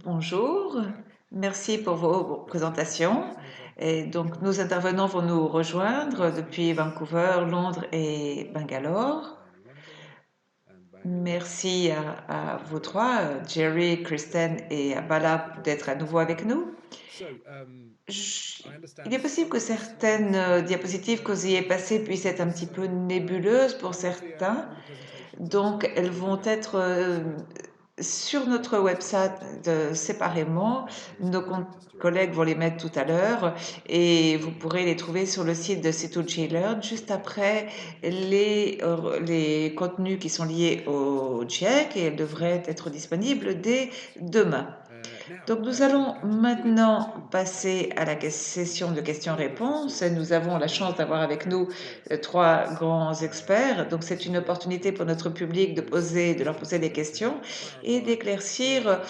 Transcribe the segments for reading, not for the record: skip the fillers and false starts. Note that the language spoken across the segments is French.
Bonjour, merci pour vos présentations. Et donc, nos intervenants vont nous rejoindre depuis Vancouver, Londres et Bangalore. Merci à vous trois, Jerry, Kristen et Bala, d'être à nouveau avec nous. Il est possible que certaines diapositives que vous ayez passées puissent être un petit peu nébuleuses pour certains, donc elles vont être sur notre website séparément. Nos collègues vont les mettre tout à l'heure et vous pourrez les trouver sur le site de C2G Learn juste après les contenus qui sont liés au GIEC, et elles devraient être disponibles dès demain. Donc nous allons maintenant passer à la session de questions-réponses. Nous avons la chance d'avoir avec nous trois grands experts. Donc c'est une opportunité pour notre public de leur poser des questions et d'éclaircir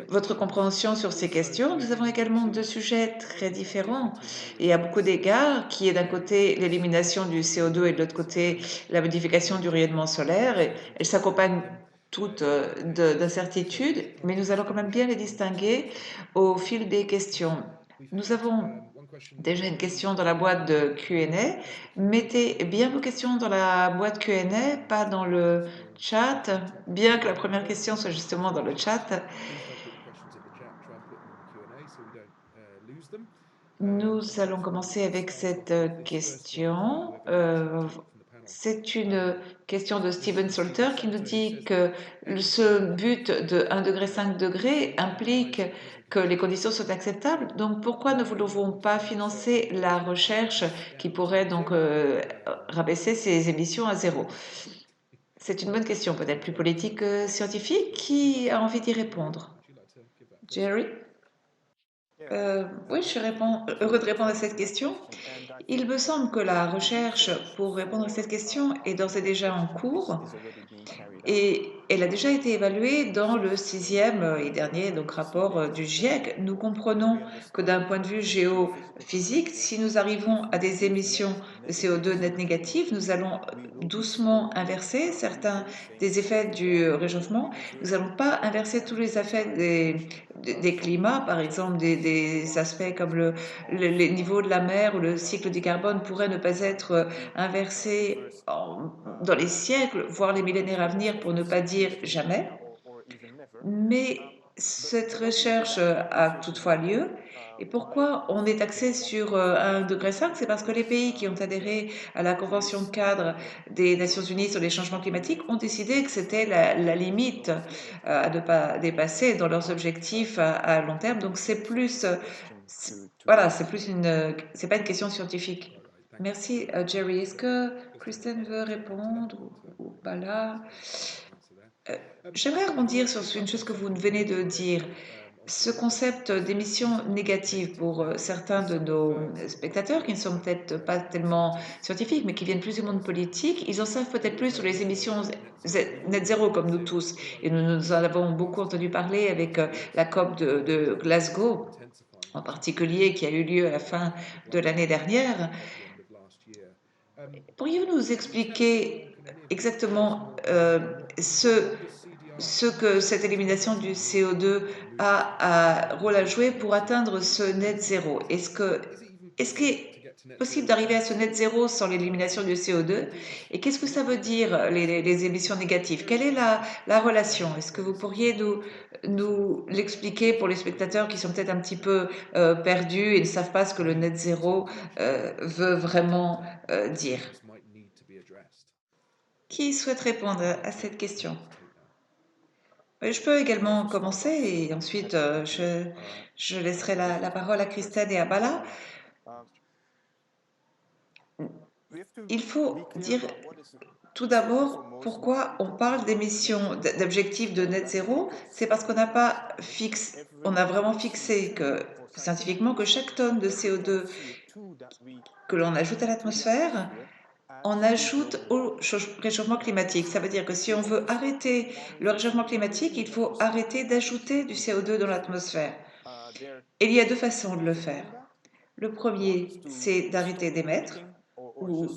votre compréhension sur ces questions. Nous avons également deux sujets très différents et à beaucoup d'égards, qui est d'un côté l'élimination du CO2 et de l'autre côté la modification du rayonnement solaire. Et elles s'accompagnent toutes d'incertitudes, mais nous allons quand même bien les distinguer au fil des questions. Nous avons déjà une question dans la boîte de Q&A. Mettez bien vos questions dans la boîte Q&A, pas dans le chat, bien que la première question soit justement dans le chat. Nous allons commencer avec cette question. C'est une question de Steven Salter qui nous dit que ce but de 1,5 degré implique que les conditions sont acceptables. Donc pourquoi ne voulons-nous pas financer la recherche qui pourrait donc rabaisser ces émissions à zéro? C'est une bonne question, peut-être plus politique que scientifique. Qui a envie d'y répondre? Jerry? Oui, heureux de répondre à cette question. Il me semble que la recherche pour répondre à cette question est d'ores et déjà en cours et elle a déjà été évaluée dans le sixième et dernier rapport du GIEC. Nous comprenons que d'un point de vue géophysique, si nous arrivons à des émissions de CO2 net négatives, nous allons doucement inverser certains des effets du réchauffement. Nous n'allons pas inverser tous les effets des climats, par exemple des aspects comme les niveaux de la mer ou le cycle du carbone pourraient ne pas être inversés dans les siècles, voire les millénaires à venir, pour ne pas dire jamais. Mais cette recherche a toutefois lieu. Et pourquoi on est axé sur 1,5 degré? C'est parce que les pays qui ont adhéré à la Convention de cadre des Nations Unies sur les changements climatiques ont décidé que c'était la limite à ne pas dépasser dans leurs objectifs à long terme. Donc c'est plus, voilà, c'est pas une question scientifique. Merci Jerry. Est-ce que Kristen veut répondre ou pas là? J'aimerais rebondir sur une chose que vous venez de dire. Ce concept d'émissions négatives pour certains de nos spectateurs qui ne sont peut-être pas tellement scientifiques, mais qui viennent plus du monde politique, ils en savent peut-être plus sur les émissions net zéro comme nous tous. Et nous en avons beaucoup entendu parler avec la COP de Glasgow, en particulier, qui a eu lieu à la fin de l'année dernière. Pourriez-vous nous expliquer exactement ce que cette élimination du CO2 a un rôle à jouer pour atteindre ce net zéro? Est-ce qu'il est possible d'arriver à ce net zéro sans l'élimination du CO2? Et qu'est-ce que ça veut dire les émissions négatives? Quelle est la relation? Est-ce que vous pourriez nous l'expliquer pour les spectateurs qui sont peut-être un petit peu perdus et ne savent pas ce que le net zéro veut vraiment dire? Qui souhaite répondre à cette question? Je peux également commencer et ensuite je laisserai la parole à Christine et à Bala. Il faut dire tout d'abord pourquoi on parle d'émissions, d'objectifs de net zéro. C'est parce on a vraiment fixé scientifiquement que chaque tonne de CO2 que l'on ajoute à l'atmosphère on ajoute au réchauffement climatique. Ça veut dire que si on veut arrêter le réchauffement climatique, il faut arrêter d'ajouter du CO2 dans l'atmosphère. Et il y a deux façons de le faire. Le premier, c'est d'arrêter d'émettre ou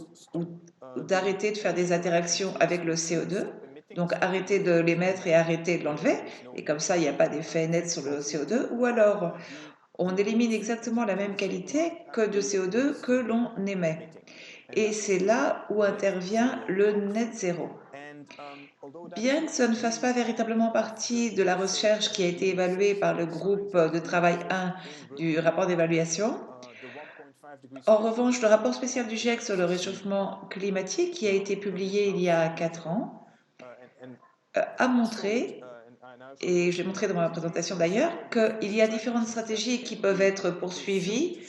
d'arrêter de faire des interactions avec le CO2. Donc arrêter de l'émettre et arrêter de l'enlever, et comme ça il n'y a pas d'effet net sur le CO2, ou alors on élimine exactement la même qualité que de CO2 que l'on émet. Et c'est là où intervient le net zéro. Bien que ça ne fasse pas véritablement partie de la recherche qui a été évaluée par le groupe de travail 1 du rapport d'évaluation, en revanche, le rapport spécial du GIEC sur le réchauffement climatique, qui a été publié il y a 4 ans, a montré, et je l'ai montré dans ma présentation d'ailleurs, qu'il y a différentes stratégies qui peuvent être poursuivies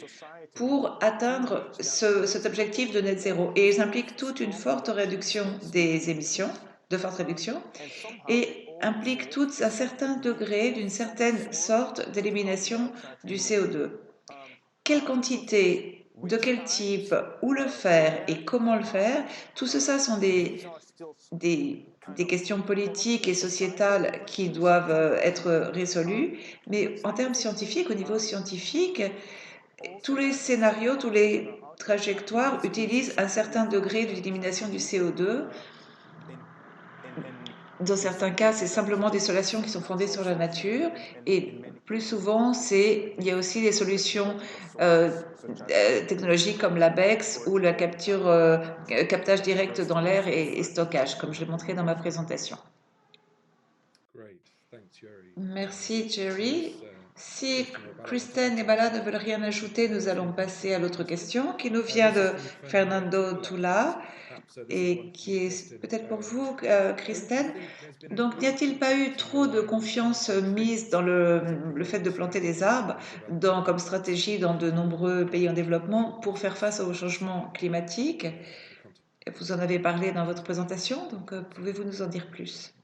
pour atteindre cet objectif de net zéro. Et ils impliquent toute une forte réduction des émissions, de forte réduction, et impliquent toutes un certain degré d'une certaine sorte d'élimination du CO2. Quelle quantité, de quel type, où le faire et comment le faire, tout ça sont des questions politiques et sociétales qui doivent être résolues, mais en termes scientifiques, au niveau scientifique, tous les scénarios, tous les trajectoires utilisent un certain degré d'élimination du CO2. Dans certains cas, c'est simplement des solutions qui sont fondées sur la nature, et plus souvent, il y a aussi des solutions technologiques comme l'ABEX ou la captage direct dans l'air et stockage, comme je l'ai montré dans ma présentation. Merci Jerry. Si Kristen et Bala ne veulent rien ajouter, nous allons passer à l'autre question qui nous vient de Fernando Tula et qui est peut-être pour vous, Kristen. Donc, n'y a-t-il pas eu trop de confiance mise dans le fait de planter des arbres comme stratégie dans de nombreux pays en développement pour faire face au changement climatique? Vous en avez parlé dans votre présentation, donc pouvez-vous nous en dire plus?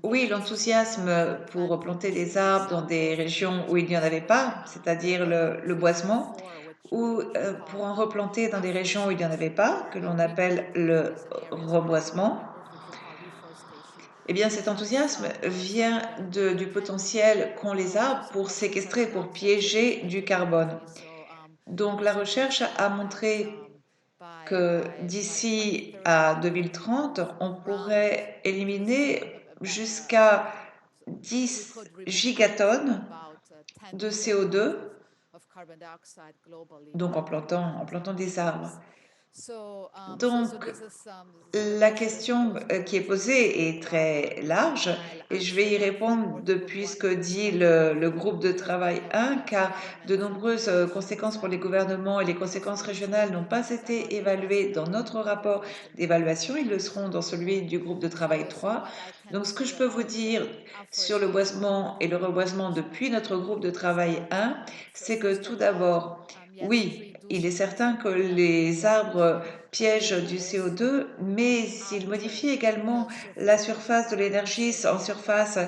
Oui, l'enthousiasme pour planter des arbres dans des régions où il n'y en avait pas, c'est-à-dire le boisement, ou pour en replanter dans des régions où il n'y en avait pas, que l'on appelle le reboisement. Eh bien, cet enthousiasme vient du potentiel qu'ont les arbres pour séquestrer, pour piéger du carbone. Donc, la recherche a montré que d'ici à 2030, on pourrait éliminer jusqu'à 10 gigatonnes de CO2, donc en plantant des arbres. Donc, la question qui est posée est très large et je vais y répondre depuis ce que dit le groupe de travail 1, car de nombreuses conséquences pour les gouvernements et les conséquences régionales n'ont pas été évaluées dans notre rapport d'évaluation, ils le seront dans celui du groupe de travail 3. Donc, ce que je peux vous dire sur le boisement et le reboisement depuis notre groupe de travail 1, c'est que tout d'abord, oui, il est certain que les arbres piègent du CO2, mais ils modifient également la surface de l'énergie. En surface,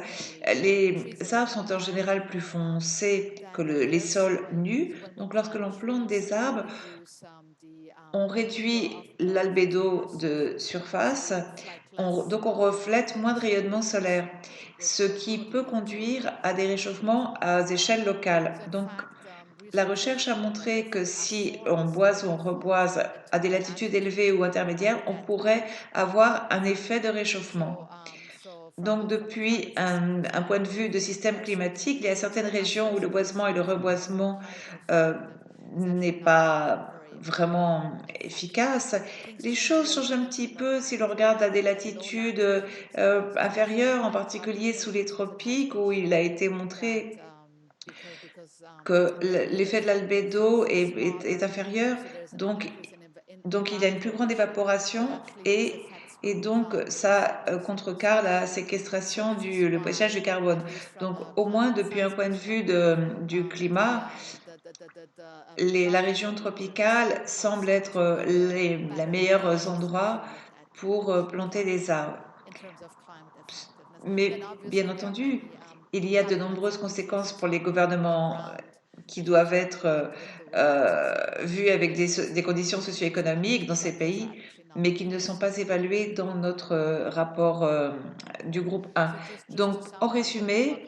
les arbres sont en général plus foncés que les sols nus. Donc lorsque l'on plante des arbres, on réduit l'albédo de surface, donc on reflète moins de rayonnement solaire, ce qui peut conduire à des réchauffements à échelle locale. Donc la recherche a montré que si on boise ou on reboise à des latitudes élevées ou intermédiaires, on pourrait avoir un effet de réchauffement. Donc, depuis un point de vue de système climatique, il y a certaines régions où le boisement et le reboisement n'est pas vraiment efficace. Les choses changent un petit peu si l'on regarde à des latitudes inférieures, en particulier sous les tropiques, où il a été montré que l'effet de l'albédo est inférieur, donc il y a une plus grande évaporation et donc ça contrecarre la séquestration le piégeage du carbone. Donc au moins depuis un point de vue du climat, la région tropicale semble être les meilleurs endroits pour planter des arbres. Mais bien entendu, il y a de nombreuses conséquences pour les gouvernements qui doivent être vus avec des conditions socio-économiques dans ces pays, mais qui ne sont pas évaluées dans notre rapport du groupe 1. Donc, en résumé,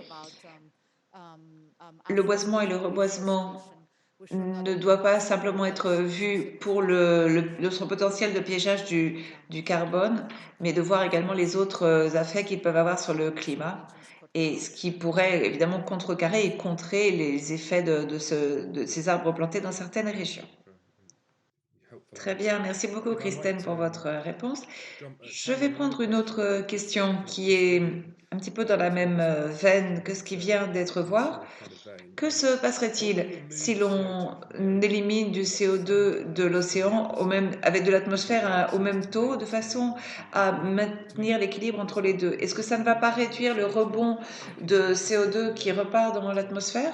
le boisement et le reboisement ne doit pas simplement être vu pour son potentiel de piégeage du carbone, mais de voir également les autres effets qu'ils peuvent avoir sur le climat et ce qui pourrait évidemment contrecarrer et contrer les effets de ces arbres plantés dans certaines régions. Très bien, merci beaucoup Christine pour votre réponse. Je vais prendre une autre question qui est un petit peu dans la même veine que ce qui vient d'être voir. Que se passerait-il si l'on élimine du CO2 de l'océan avec de l'atmosphère au même taux, de façon à maintenir l'équilibre entre les deux? Est-ce que ça ne va pas réduire le rebond de CO2 qui repart dans l'atmosphère?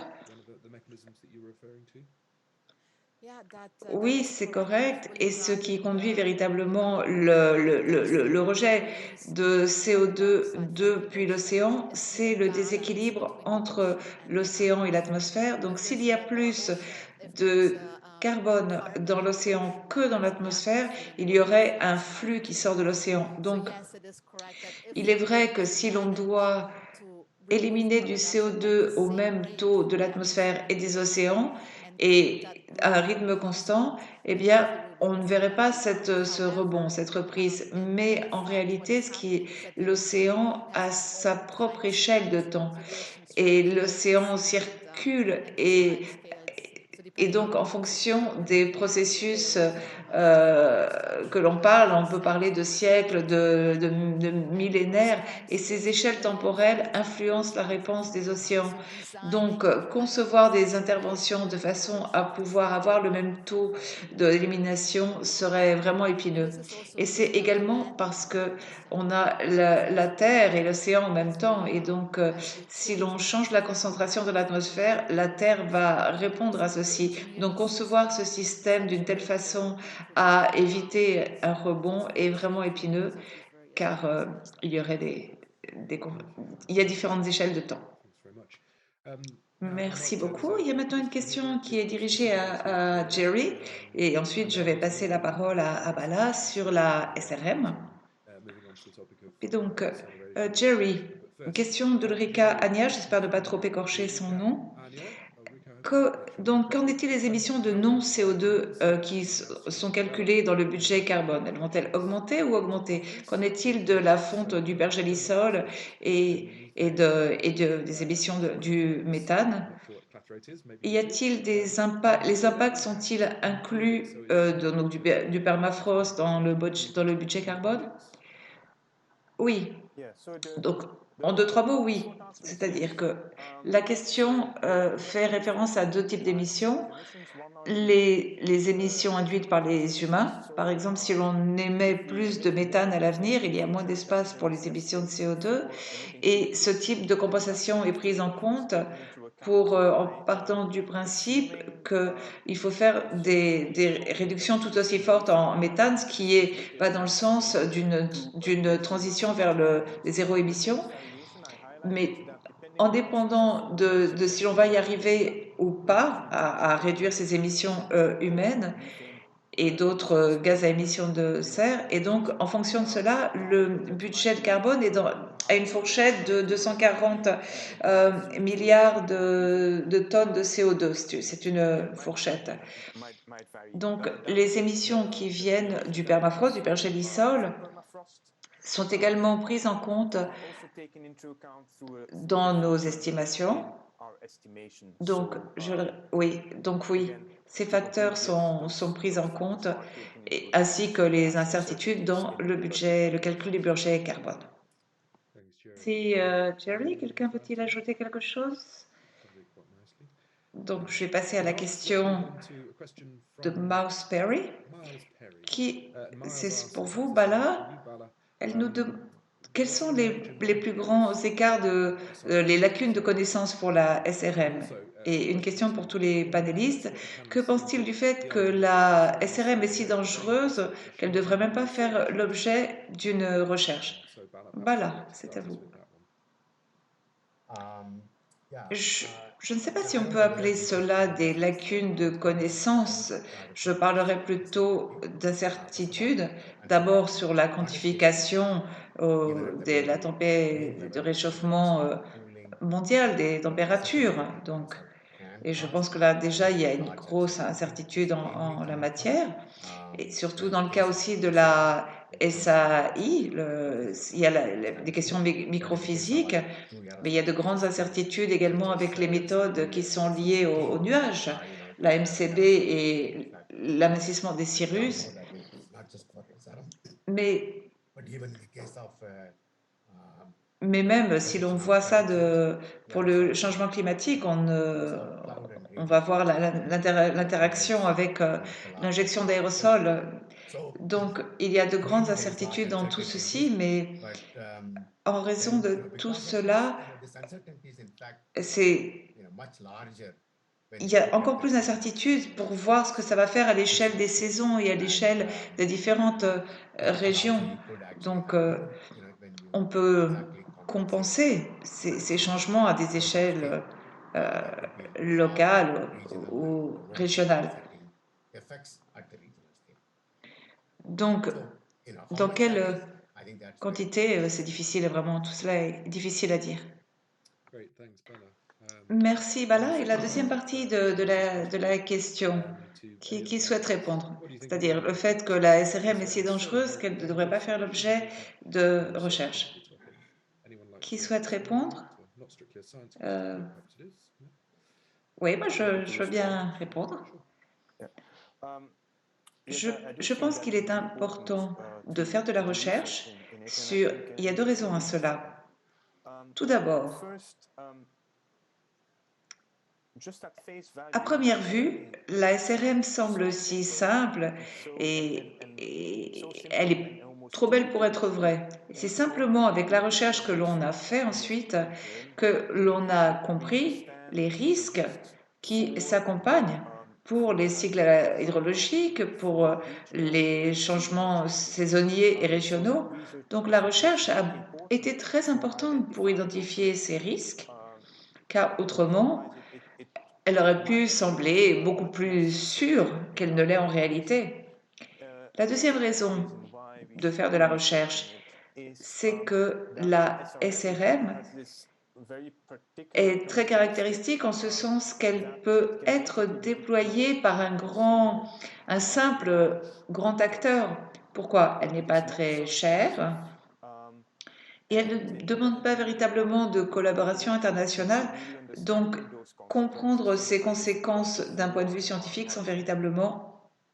Oui, c'est correct. Et ce qui conduit véritablement le rejet de CO2 depuis l'océan, c'est le déséquilibre entre l'océan et l'atmosphère. Donc, s'il y a plus de carbone dans l'océan que dans l'atmosphère, il y aurait un flux qui sort de l'océan. Donc, il est vrai que si l'on doit éliminer du CO2 au même taux de l'atmosphère et des océans et à un rythme constant, eh bien, on ne verrait pas ce rebond, cette reprise. Mais en réalité, l'océan a sa propre échelle de temps et l'océan circule et donc, en fonction des processus que l'on parle, on peut parler de siècles, de millénaires, et ces échelles temporelles influencent la réponse des océans. Donc, concevoir des interventions de façon à pouvoir avoir le même taux d'élimination serait vraiment épineux. Et c'est également parce que on a la Terre et l'océan en même temps, et donc si l'on change la concentration de l'atmosphère, la Terre va répondre à ceci. Donc concevoir ce système d'une telle façon à éviter un rebond est vraiment épineux, car il y aurait il y a différentes échelles de temps. Merci beaucoup. Il y a maintenant une question qui est dirigée à Jerry et ensuite je vais passer la parole à Bala sur la SRM. Et donc, Jerry, une question d'Ulrika Ania, j'espère ne pas trop écorcher son nom. Donc, qu'en est-il des émissions de non-CO2 qui sont calculées dans le budget carbone? Elles vont-elles augmenter ou augmenter? Qu'en est-il de la fonte du pergélisol des émissions du méthane? Y a-t-il des impacts? Les impacts sont-ils inclus du permafrost dans le budget carbone? Oui. Donc, en deux, trois mots, oui. C'est-à-dire que la question fait référence à deux types d'émissions. Les émissions induites par les humains. Par exemple, si l'on émet plus de méthane à l'avenir, il y a moins d'espace pour les émissions de CO2. Et ce type de compensation est prise en compte en partant du principe qu'il faut faire des réductions tout aussi fortes en méthane, ce qui va dans le sens d'une transition vers les zéro émissions. Mais en dépendant de si l'on va y arriver ou pas à réduire ces émissions humaines et d'autres gaz à émissions de serre. Et donc, en fonction de cela, le budget de carbone à une fourchette de 240 milliards de tonnes de CO2. C'est une fourchette. Donc, les émissions qui viennent du permafrost, du pergélisol, sont également prises en compte dans nos estimations. Donc, oui, ces facteurs sont pris en compte, ainsi que les incertitudes dans le calcul du budget carbone. Si Jerry, quelqu'un veut-il ajouter quelque chose? Donc, je vais passer à la question de Mouse Perry, c'est pour vous, Bala. Elle nous demande quels sont les plus grands écarts les lacunes de connaissances pour la SRM? Et une question pour tous les panélistes. Que pense-t-il du fait que la SRM est si dangereuse qu'elle ne devrait même pas faire l'objet d'une recherche? Voilà, c'est à vous. Je ne sais pas si on peut appeler cela des lacunes de connaissances. Je parlerai plutôt d'incertitude. D'abord sur la quantification de réchauffement mondial des températures. Donc, Et je pense que là, déjà, il y a une grosse incertitude en la matière. Et surtout dans le cas aussi de la SAI, il y a des questions microphysiques, mais il y a de grandes incertitudes également avec les méthodes qui sont liées au nuage, la MCB et l'amincissement des cirrus. Mais, mais même si l'on voit ça pour le changement climatique, on va voir l'interaction avec l'injection d'aérosols. Donc, il y a de grandes incertitudes dans tout ceci, mais en raison de tout cela, c'est, il y a encore plus d'incertitudes pour voir ce que ça va faire à l'échelle des saisons et à l'échelle des différentes régions. Donc, on peut compenser ces changements à des échelles euh, locales ou régionales. Donc, dans quelle quantité, c'est difficile, vraiment, tout cela est difficile à dire. Merci, Bala. Et la deuxième partie de la question, qui souhaite répondre? C'est-à-dire le fait que la SRM est si dangereuse qu'elle ne devrait pas faire l'objet de recherche. Qui souhaite répondre? Euh, oui, moi je veux bien répondre. Je pense qu'il est important de faire de la recherche sur... Il y a deux raisons à cela. Tout d'abord, à première vue, la SRM semble si simple et elle est trop belle pour être vraie. C'est simplement avec la recherche que l'on a fait ensuite que l'on a compris les risques qui s'accompagnent pour les cycles hydrologiques, pour les changements saisonniers et régionaux. Donc la recherche a été très importante pour identifier ces risques, car autrement, elle aurait pu sembler beaucoup plus sûre qu'elle ne l'est en réalité. La deuxième raison de faire de la recherche, c'est que la SRM est très caractéristique en ce sens qu'elle peut être déployée par un simple grand acteur. Pourquoi? Elle n'est pas très chère et elle ne demande pas véritablement de collaboration internationale. Donc, comprendre ses conséquences d'un point de vue scientifique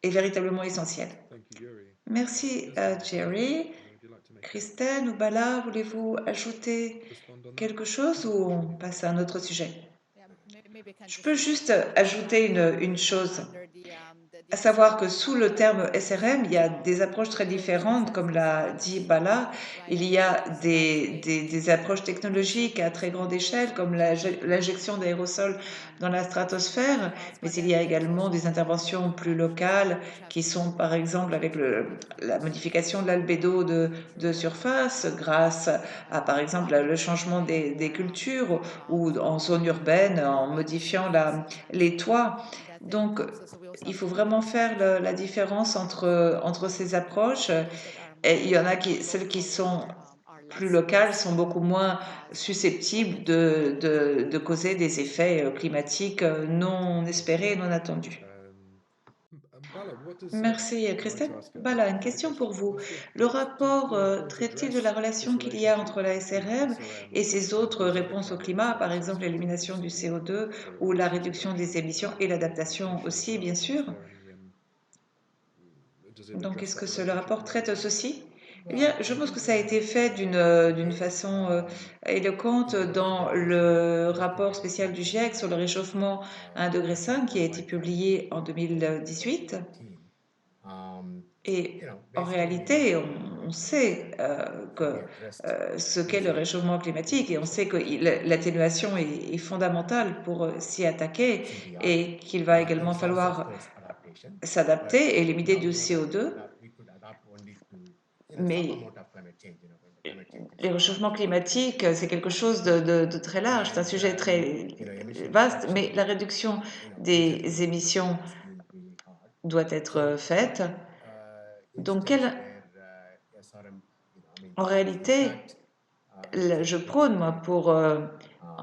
est véritablement essentiel. Merci, Jerry. Christelle ou Bala, voulez-vous ajouter quelque chose ou on passe à un autre sujet? Je peux juste ajouter une chose, à savoir que sous le terme SRM, il y a des approches très différentes, comme l'a dit Bala. Il y a des approches technologiques à très grande échelle, comme l'injection d'aérosols dans la stratosphère, mais il y a également des interventions plus locales qui sont, par exemple, avec la modification de l'albédo de surface, grâce à, par exemple, le changement des cultures, ou en zone urbaine, en modifiant les toits. Donc, il faut vraiment faire la différence entre ces approches. Et il y en a celles qui sont plus locales sont beaucoup moins susceptibles de causer des effets climatiques non espérés et non attendus. Merci Christelle. Voilà, une question pour vous. Le rapport traite-t-il de la relation qu'il y a entre la SRM et ses autres réponses au climat, par exemple l'élimination du CO2 ou la réduction des émissions et l'adaptation aussi, bien sûr? Donc, est-ce que le rapport traite ceci? Eh bien, je pense que ça a été fait d'une façon éloquente dans le rapport spécial du GIEC sur le réchauffement à 1,5 degré qui a été publié en 2018. Et en réalité, on sait ce qu'est le réchauffement climatique et on sait que l'atténuation est fondamentale pour s'y attaquer et qu'il va également falloir s'adapter et limiter du CO2. Mais les réchauffements climatiques, c'est quelque chose de très large, c'est un sujet très vaste, mais la réduction des émissions doit être faite. Donc, en réalité, je prône, moi,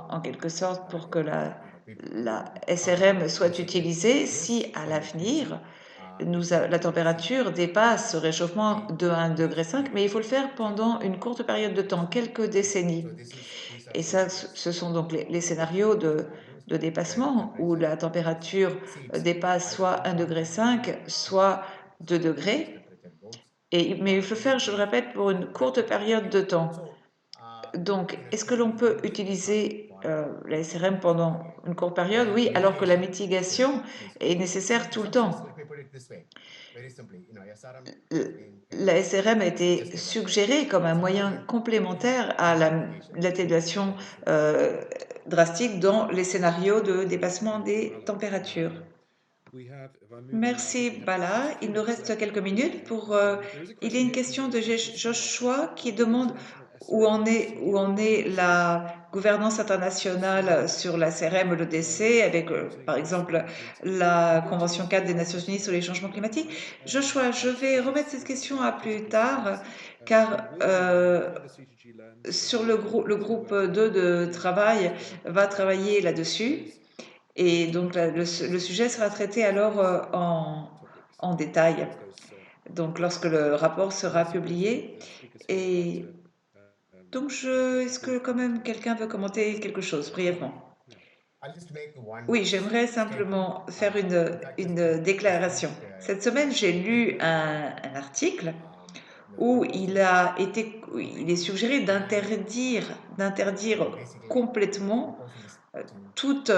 en quelque sorte, pour que la SRM soit utilisée si à l'avenir la température dépasse ce réchauffement de 1,5 degré, mais il faut le faire pendant une courte période de temps, quelques décennies. Et ça, ce sont donc les scénarios de dépassement où la température dépasse soit 1,5 degré, soit 2 degrés. Mais il faut le faire, je le répète, pour une courte période de temps. Donc, est-ce que l'on peut utiliser la SRM pendant une courte période? Oui, alors que la mitigation est nécessaire tout le temps. La SRM a été suggérée comme un moyen complémentaire à l'atténuation drastique dans les scénarios de dépassement des températures. Merci Bala. Il nous reste quelques minutes pour. Il y a une question de Joshua qui demande où en est la gouvernance internationale sur la CRM et l'ODC avec, par exemple, la Convention 4 des Nations Unies sur les changements climatiques. Joshua, je vais remettre cette question à plus tard car sur le groupe 2 de travail va travailler là-dessus. Et donc le sujet sera traité alors en détail, donc lorsque le rapport sera publié. Et donc, est-ce que quand même quelqu'un veut commenter quelque chose brièvement? Oui, j'aimerais simplement faire une déclaration. Cette semaine, j'ai lu un article où il est suggéré d'interdire complètement toute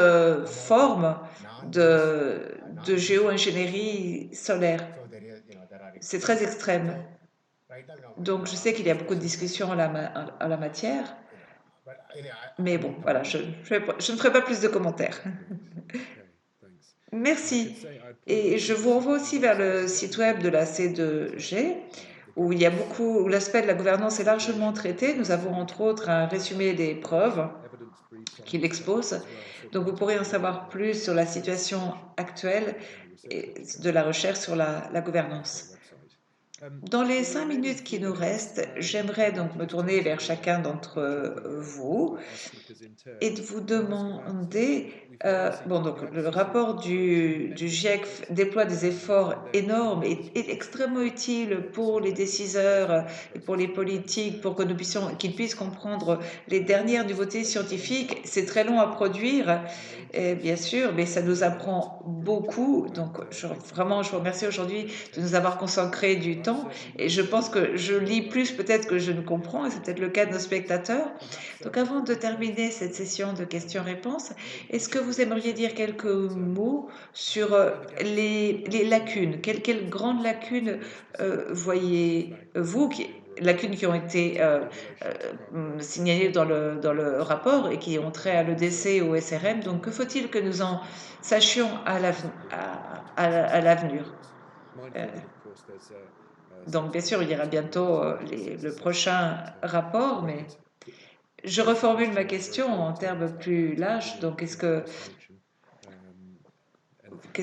forme de géo-ingénierie solaire. C'est très extrême. Donc je sais qu'il y a beaucoup de discussions à la matière, mais bon, voilà, je ne ferai pas plus de commentaires. Merci. Et je vous renvoie aussi vers le site web de la C2G, où il y a où l'aspect de la gouvernance est largement traité. Nous avons entre autres un résumé des preuves qui l'expose. Donc vous pourrez en savoir plus sur la situation actuelle et de la recherche sur la gouvernance. Dans les 5 minutes qui nous restent, j'aimerais donc me tourner vers chacun d'entre vous et de vous demander, bon donc le rapport du GIEC déploie des efforts énormes et est extrêmement utile pour les décideurs et pour les politiques, pour que nous qu'ils puissent comprendre les dernières nouveautés scientifiques. C'est très long à produire, et bien sûr, mais ça nous apprend beaucoup. Donc vraiment, je vous remercie aujourd'hui de nous avoir consacré du temps. Et je pense que je lis plus peut-être que je ne comprends, et c'est peut-être le cas de nos spectateurs. Donc avant de terminer cette session de questions-réponses, est-ce que vous aimeriez dire quelques mots sur les lacunes? Quelles grandes lacunes voyez-vous lacunes qui ont été signalées dans le rapport et qui ont trait à l'EDC ou au SRM. Donc, que faut-il que nous en sachions à l'avenir? Donc, bien sûr, il y aura bientôt le prochain rapport, mais je reformule ma question en termes plus larges. Donc, qu'est-ce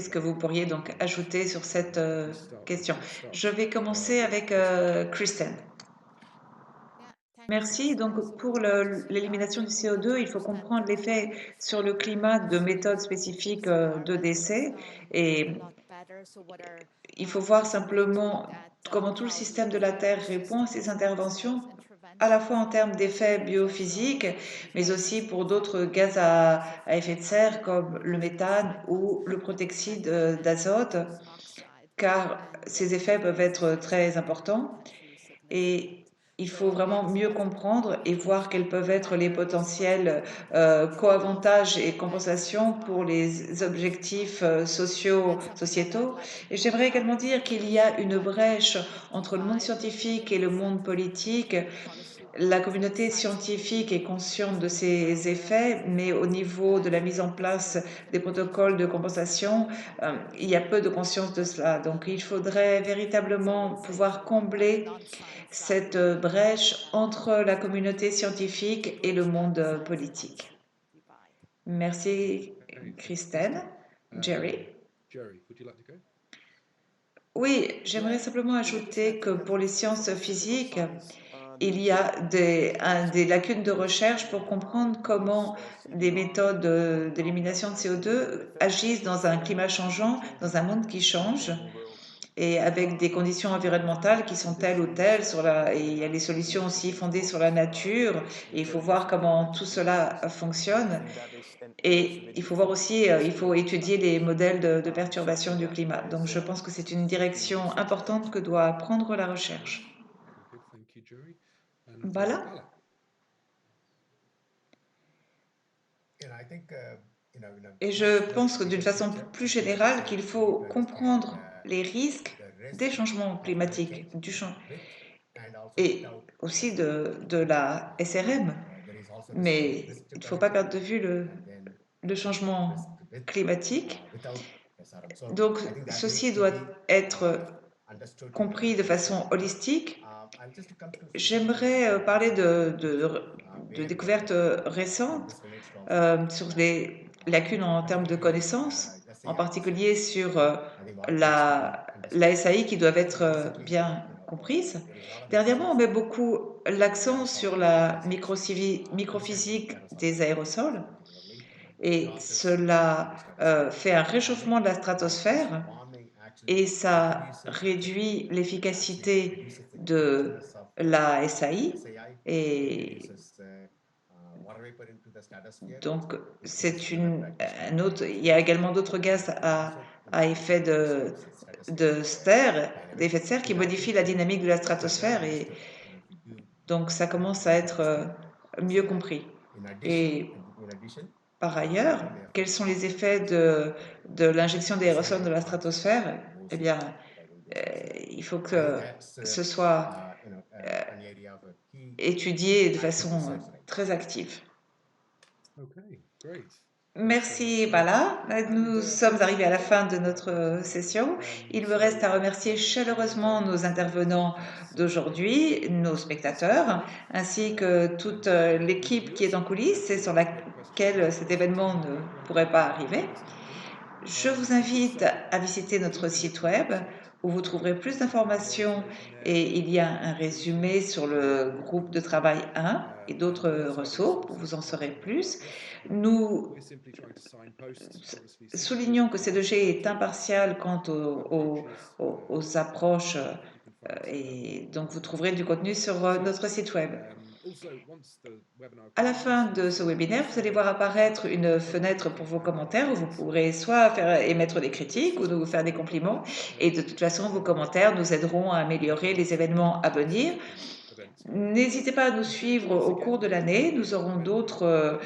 que vous pourriez donc ajouter sur cette question? Je vais commencer avec Kristen. Merci. Donc, pour l'élimination du CO2, il faut comprendre l'effet sur le climat de méthodes spécifiques d'EDC et il faut voir simplement comment tout le système de la Terre répond à ces interventions, à la fois en termes d'effets biophysiques, mais aussi pour d'autres gaz à effet de serre comme le méthane ou le protoxyde d'azote, car ces effets peuvent être très importants. Et il faut vraiment mieux comprendre et voir quels peuvent être les potentiels co-avantages et compensations pour les objectifs sociétaux. Et j'aimerais également dire qu'il y a une brèche entre le monde scientifique et le monde politique. La communauté scientifique est consciente de ces effets, mais au niveau de la mise en place des protocoles de compensation, il y a peu de conscience de cela. Donc il faudrait véritablement pouvoir combler cette brèche entre la communauté scientifique et le monde politique. Merci, Christine. Jerry? Oui, j'aimerais simplement ajouter que pour les sciences physiques, il y a des lacunes de recherche pour comprendre comment les méthodes d'élimination de CO2 agissent dans un climat changeant, dans un monde qui change, et avec des conditions environnementales qui sont telles ou telles. Et il y a les solutions aussi fondées sur la nature, et il faut voir comment tout cela fonctionne. Et il faut voir aussi, il faut étudier les modèles de perturbation du climat. Donc je pense que c'est une direction importante que doit prendre la recherche. Voilà. Et je pense que d'une façon plus générale, qu'il faut comprendre les risques des changements climatiques, et aussi de la SRM. Mais il ne faut pas perdre de vue le changement climatique. Donc, ceci doit être compris de façon holistique. J'aimerais parler de découvertes récentes sur les lacunes en termes de connaissances, en particulier sur la SAI qui doivent être bien comprises. Dernièrement, on met beaucoup l'accent sur la microphysique des aérosols, et cela fait un réchauffement de la stratosphère et ça réduit l'efficacité de la SAI. Et donc, il y a également d'autres gaz à effet d'effet de serre qui modifient la dynamique de la stratosphère, et donc ça commence à être mieux compris. Et par ailleurs, quels sont les effets de l'injection d'aérosols dans la stratosphère? Eh bien, il faut que ce soit étudié de façon très active. Merci, voilà, nous sommes arrivés à la fin de notre session. Il me reste à remercier chaleureusement nos intervenants d'aujourd'hui, nos spectateurs, ainsi que toute l'équipe qui est en coulisses et sur laquelle cet événement ne pourrait pas arriver. Je vous invite à visiter notre site web où vous trouverez plus d'informations, et il y a un résumé sur le groupe de travail 1 et d'autres ressources où vous en saurez plus. Nous soulignons que C2G est impartial quant aux approches, et donc vous trouverez du contenu sur notre site web. À la fin de ce webinaire, vous allez voir apparaître une fenêtre pour vos commentaires où vous pourrez soit émettre des critiques ou nous faire des compliments. Et de toute façon, vos commentaires nous aideront à améliorer les événements à venir. N'hésitez pas à nous suivre au cours de l'année. Nous aurons d'autres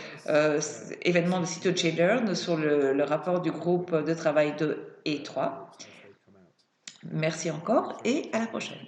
événements de C2J Learn sur le rapport du groupe de travail 2 et 3. Merci encore et à la prochaine.